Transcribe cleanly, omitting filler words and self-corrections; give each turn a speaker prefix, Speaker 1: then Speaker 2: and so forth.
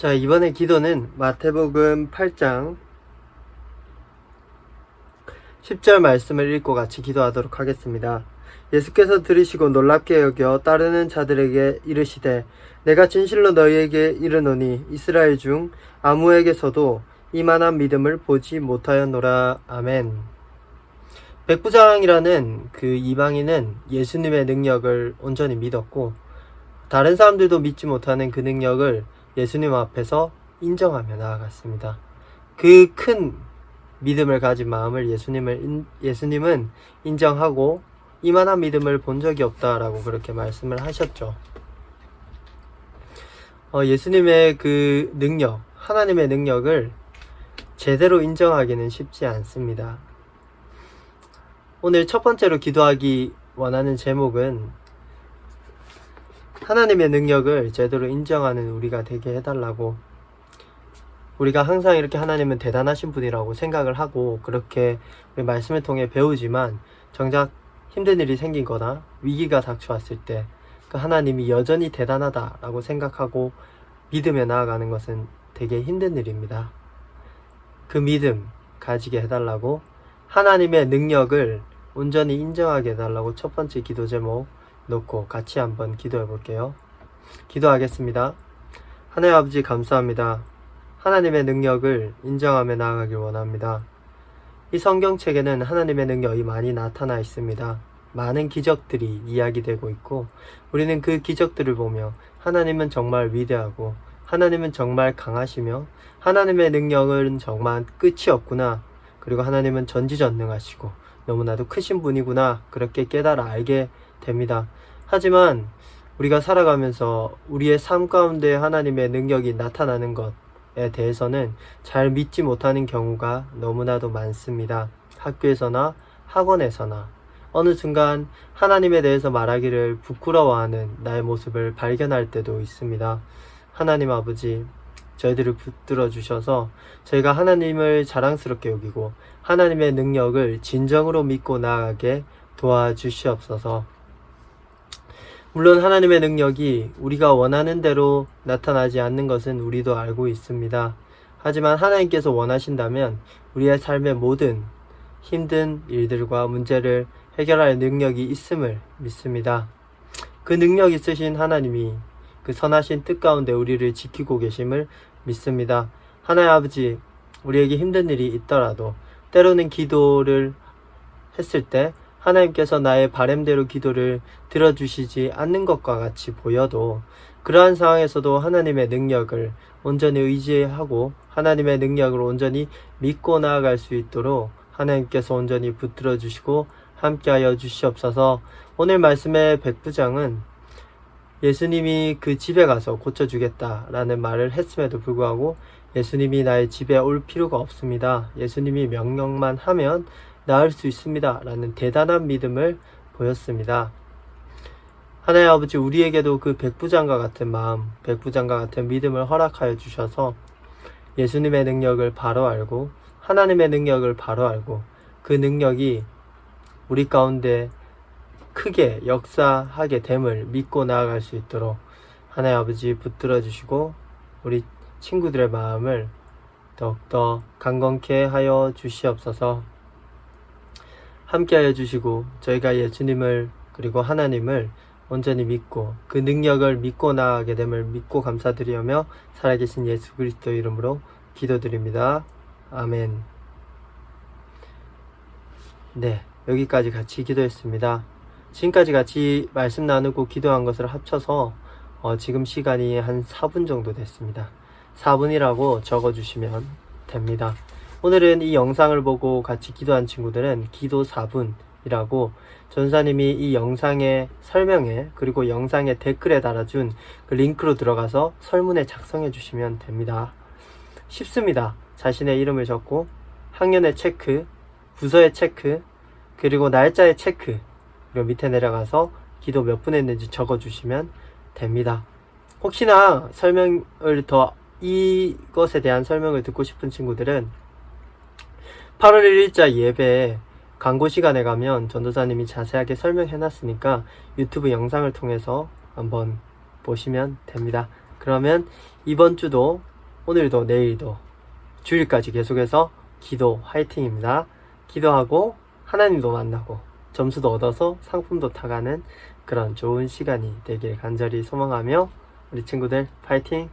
Speaker 1: 자, 이번에 기도는 마태복음 8장 10절 말씀을 읽고 같이 기도하도록 하겠습니다. 예수께서 들으시고 놀랍게 여겨 따르는 자들에게 이르시되 내가 진실로 너희에게 이르노니 이스라엘 중 아무에게서도 이만한 믿음을 보지 못하였노라. 아멘. 백부장이라는 그 이방인은 예수님의 능력을 온전히 믿었고 다른 사람들도 믿지 못하는 그 능력을 예수님 앞에서 인정하며 나아갔습니다. 그 큰 믿음을 가진 마음을 예수님은 인정하고 이만한 믿음을 본 적이 없다라고 그렇게 말씀을 하셨죠. 예수님의 그 능력, 하나님의 능력을 제대로 인정하기는 쉽지 않습니다. 오늘 첫 번째로 기도하기 원하는 제목은 하나님의 능력을 제대로 인정하는 우리가 되게 해달라고. 우리가 항상 이렇게 하나님은 대단하신 분이라고 생각을 하고 그렇게 우리 말씀을 통해 배우지만 정작 힘든 일이 생긴 거나 위기가 닥쳐왔을 때 그 하나님이 여전히 대단하다라고 생각하고 믿으며 나아가는 것은 되게 힘든 일입니다. 그 믿음 가지게 해달라고, 하나님의 능력을 온전히 인정하게 해달라고 첫 번째 기도 제목 놓고 같이 한번 기도해 볼게요. 기도하겠습니다. 하나님 아버지 감사합니다. 하나님의 능력을 인정하며 나아가길 원합니다. 이 성경책에는 하나님의 능력이 많이 나타나 있습니다. 많은 기적들이 이야기되고 있고 우리는 그 기적들을 보며 하나님은 정말 위대하고 하나님은 정말 강하시며 하나님의 능력은 정말 끝이 없구나, 그리고 하나님은 전지전능하시고 너무나도 크신 분이구나, 그렇게 깨달아 알게 됩니다. 하지만 우리가 살아가면서 우리의 삶 가운데 하나님의 능력이 나타나는 것에 대해서는 잘 믿지 못하는 경우가 너무나도 많습니다. 학교에서나 학원에서나 어느 순간 하나님에 대해서 말하기를 부끄러워하는 나의 모습을 발견할 때도 있습니다. 하나님 아버지, 저희들을 붙들어 주셔서 저희가 하나님을 자랑스럽게 여기고 하나님의 능력을 진정으로 믿고 나아가게 도와주시옵소서. 물론 하나님의 능력이 우리가 원하는 대로 나타나지 않는 것은 우리도 알고 있습니다. 하지만 하나님께서 원하신다면 우리의 삶의 모든 힘든 일들과 문제를 해결할 능력이 있음을 믿습니다. 그 능력 있으신 하나님이 그 선하신 뜻 가운데 우리를 지키고 계심을 믿습니다. 하나님 아버지, 우리에게 힘든 일이 있더라도 때로는 기도를 했을 때 하나님께서 나의 바램대로 기도를 들어주시지 않는 것과 같이 보여도 그러한 상황에서도 하나님의 능력을 온전히 의지하고 하나님의 능력을 온전히 믿고 나아갈 수 있도록 하나님께서 온전히 붙들어 주시고 함께하여 주시옵소서. 오늘 말씀의 백부장은 예수님이 그 집에 가서 고쳐주겠다라는 말을 했음에도 불구하고 예수님이 나의 집에 올 필요가 없습니다. 예수님이 명령만 하면 나을 수 있습니다. 라는 대단한 믿음을 보였습니다. 하나님 아버지, 우리에게도 그 백부장과 같은 마음, 백부장과 같은 믿음을 허락하여 주셔서 예수님의 능력을 바로 알고 하나님의 능력을 바로 알고 그 능력이 우리 가운데 크게 역사하게 됨을 믿고 나아갈 수 있도록 하나님 아버지 붙들어 주시고 우리 친구들의 마음을 더욱더 강건케 하여 주시옵소서. 함께하여 주시고 저희가 예수님을 그리고 하나님을 온전히 믿고 그 능력을 믿고 나아가게 됨을 믿고 감사드리며 살아계신 예수 그리스도 이름으로 기도드립니다. 아멘. 네, 여기까지 같이 기도했습니다. 지금까지 같이 말씀 나누고 기도한 것을 합쳐서 지금 시간이 한 4분 정도 됐습니다. 4분이라고 적어주시면 됩니다. 오늘은 이 영상을 보고 같이 기도한 친구들은 기도 4분이라고 전사님이 이 영상의 설명에 그리고 영상의 댓글에 달아준 그 링크로 들어가서 설문에 작성해 주시면 됩니다. 쉽습니다. 자신의 이름을 적고 학년의 체크, 부서의 체크, 그리고 날짜의 체크, 그리고 밑에 내려가서 기도 몇 분 했는지 적어주시면 됩니다. 혹시나 이것에 대한 설명을 듣고 싶은 친구들은 8월 1일자 예배에 광고 시간에 가면 전도사님이 자세하게 설명해놨으니까 유튜브 영상을 통해서 한번 보시면 됩니다. 그러면 이번 주도 오늘도 내일도 주일까지 계속해서 기도 화이팅입니다. 기도하고 하나님도 만나고 점수도 얻어서 상품도 타가는 그런 좋은 시간이 되길 간절히 소망하며 우리 친구들 파이팅!